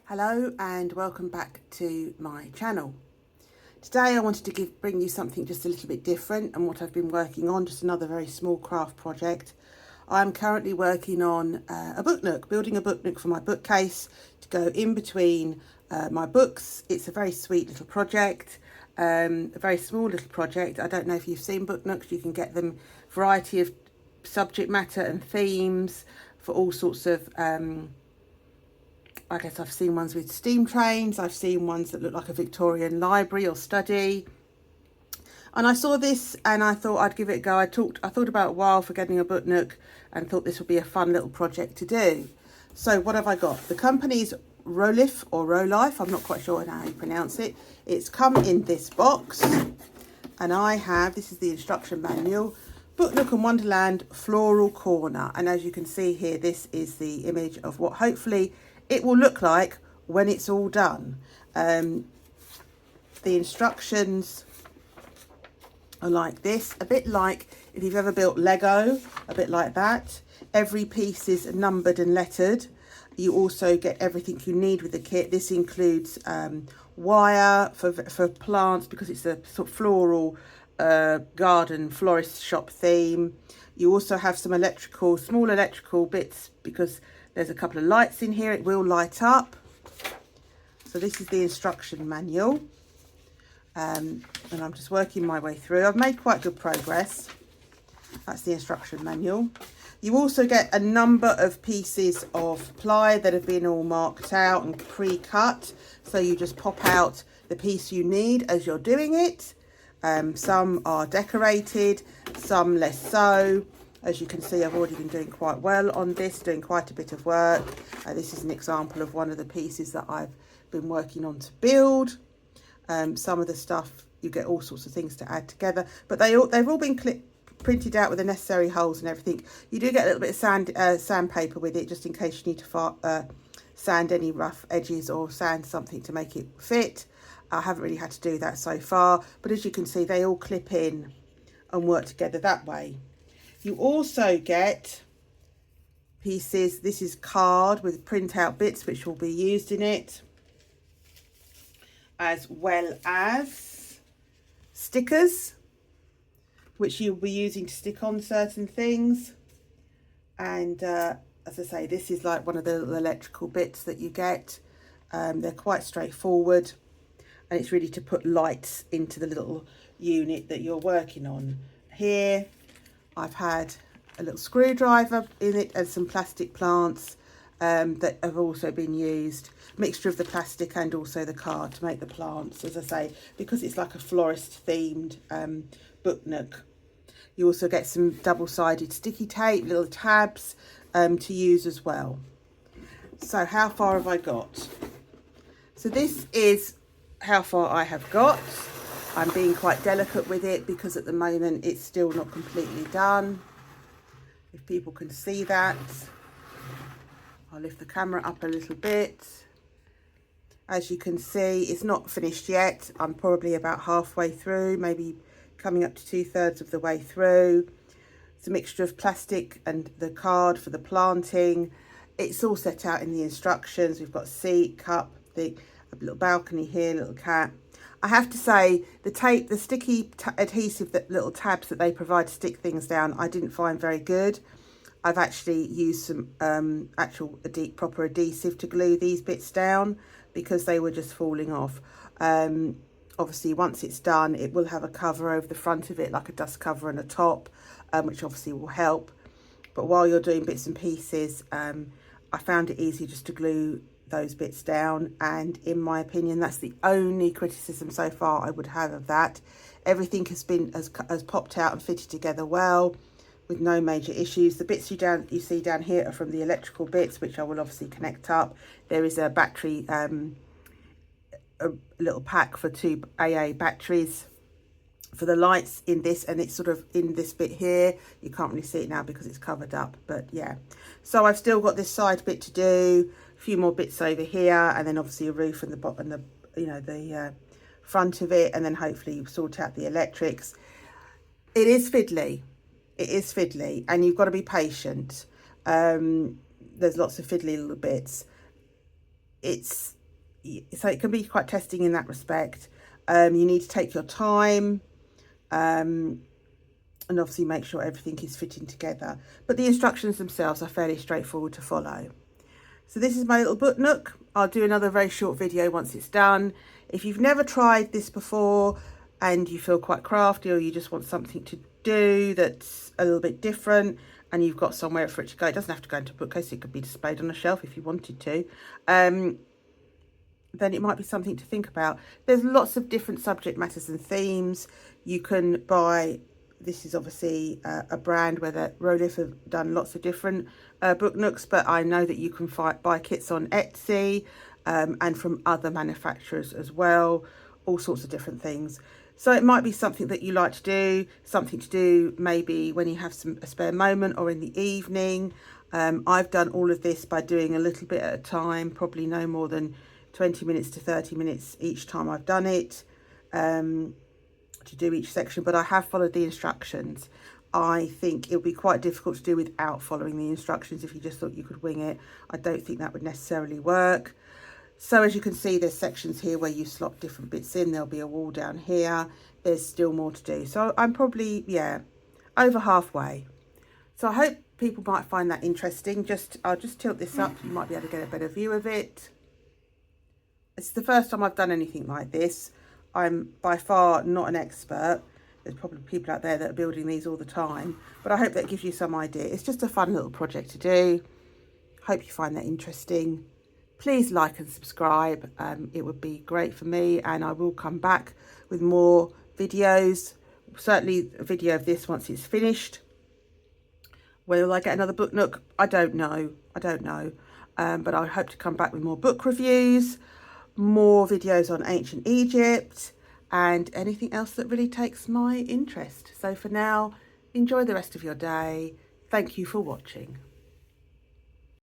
Hello and welcome back to my channel. Today I wanted to bring you something just a little bit different and what I've been working on, just another very small craft project. I'm currently working on a book nook, building a book nook for my bookcase to go in between my books. It's a very sweet little project, a very small little project. I don't know if you've seen book nooks. You can get them variety of subject matter and themes for all sorts of I guess I've seen ones with steam trains. I've seen ones that look like a Victorian library or study. And I saw this and I thought I'd give it a go. I thought about a while for getting a book nook and thought this would be a fun little project to do. So what have I got? The company's Rolife or Rolife. I'm not quite sure how you pronounce it. It's come in this box. And I have, this is the instruction manual, Book Nook and Wonderland Floral Corner. And as you can see here, this is the image of what hopefully it will look like when it's all done. The instructions are like this, a bit like if you've ever built Lego, a bit like that. Every piece is numbered and lettered. You also get everything you need with the kit. This includes wire for plants because it's a sort of floral garden florist shop theme. You also have some small electrical bits because there's a couple of lights in here. It will light up. So this is the instruction manual. And I'm just working my way through. I've made quite good progress. That's the instruction manual. You also get a number of pieces of ply that have been all marked out and pre-cut. So you just pop out the piece you need as you're doing it. Some are decorated, some less so. As you can see, I've already been doing quite well on this, doing quite a bit of work. This is an example of one of the pieces that I've been working on to build. Some of the stuff, you get all sorts of things to add together, but they've all been printed out with the necessary holes and everything. You do get a little bit of sandpaper with it, just in case you need to sand any rough edges or sand something to make it fit. I haven't really had to do that so far, but as you can see, they all clip in and work together that way. You also get pieces, this is card with printout bits which will be used in it, as well as stickers which you'll be using to stick on certain things. And as I say, this is like one of the little electrical bits that you get. They're quite straightforward and it's really to put lights into the little unit that you're working on. Here I've had a little screwdriver in it and some plastic plants that have also been used. Mixture of the plastic and also the card to make the plants, as I say, because it's like a florist themed book nook. You also get some double-sided sticky tape, little tabs to use as well. So how far have I got? So this is how far I have got. I'm being quite delicate with it because at the moment it's still not completely done. If people can see that, I'll lift the camera up a little bit. As you can see, it's not finished yet. I'm probably about halfway through, maybe coming up to 2/3 of the way through. It's a mixture of plastic and the card for the planting. It's all set out in the instructions. We've got seat, cup, a little balcony here, little cat. I have to say, the sticky adhesive, that little tabs that they provide to stick things down, I didn't find very good. I've actually used some proper adhesive to glue these bits down because they were just falling off. Obviously, once it's done, it will have a cover over the front of it, like a dust cover and a top, which obviously will help. But while you're doing bits and pieces, I found it easy just to glue those bits down, and in my opinion that's the only criticism so far I would have of that. Everything has popped out and fitted together well with no major issues. The bits you see down here are from the electrical bits, which I will obviously connect up. There is a battery, a little pack for 2 AA batteries for the lights in this, and it's sort of in this bit here. You can't really see it now because it's covered up, but yeah. So I've still got this side bit to do, a few more bits over here, and then obviously a roof and the bottom, the front of it, and then hopefully sort out the electrics. It is fiddly. It is fiddly, and you've got to be patient. There's lots of fiddly little bits. It's so it can be quite testing in that respect. You need to take your time, and obviously make sure everything is fitting together. But the instructions themselves are fairly straightforward to follow. So this is my little book nook. I'll do another very short video once it's done. If you've never tried this before and you feel quite crafty, or you just want something to do that's a little bit different and you've got somewhere for it to go, it doesn't have to go into a bookcase, it could be displayed on a shelf if you wanted to, then it might be something to think about. There's lots of different subject matters and themes. You can buy, this is obviously a brand where Rolife have done lots of different book nooks, but I know that you can buy kits on Etsy and from other manufacturers as well, all sorts of different things. So it might be something that you like to do, something to do maybe when you have a spare moment or in the evening. I've done all of this by doing a little bit at a time, probably no more than 20 minutes to 30 minutes each time I've done it, to do each section, but I have followed the instructions. I think it'll be quite difficult to do without following the instructions. If you just thought you could wing it, I don't think that would necessarily work. So as you can see, there's sections here where you slot different bits in. There'll be a wall down here. There's still more to do. So I'm probably, yeah, over halfway. So I hope people might find that interesting. I'll just tilt this up. You might be able to get a better view of it. It's the first time I've done anything like this. I'm by far not an expert. There's probably people out there that are building these all the time, but I hope that gives you some idea. It's just a fun little project to do. Hope you find that interesting. Please like and subscribe. It would be great for me, and I will come back with more videos. Certainly a video of this once it's finished. Will I get another book nook? I don't know. But I hope to come back with more book reviews, more videos on ancient Egypt, and anything else that really takes my interest. So for now, enjoy the rest of your day. Thank you for watching.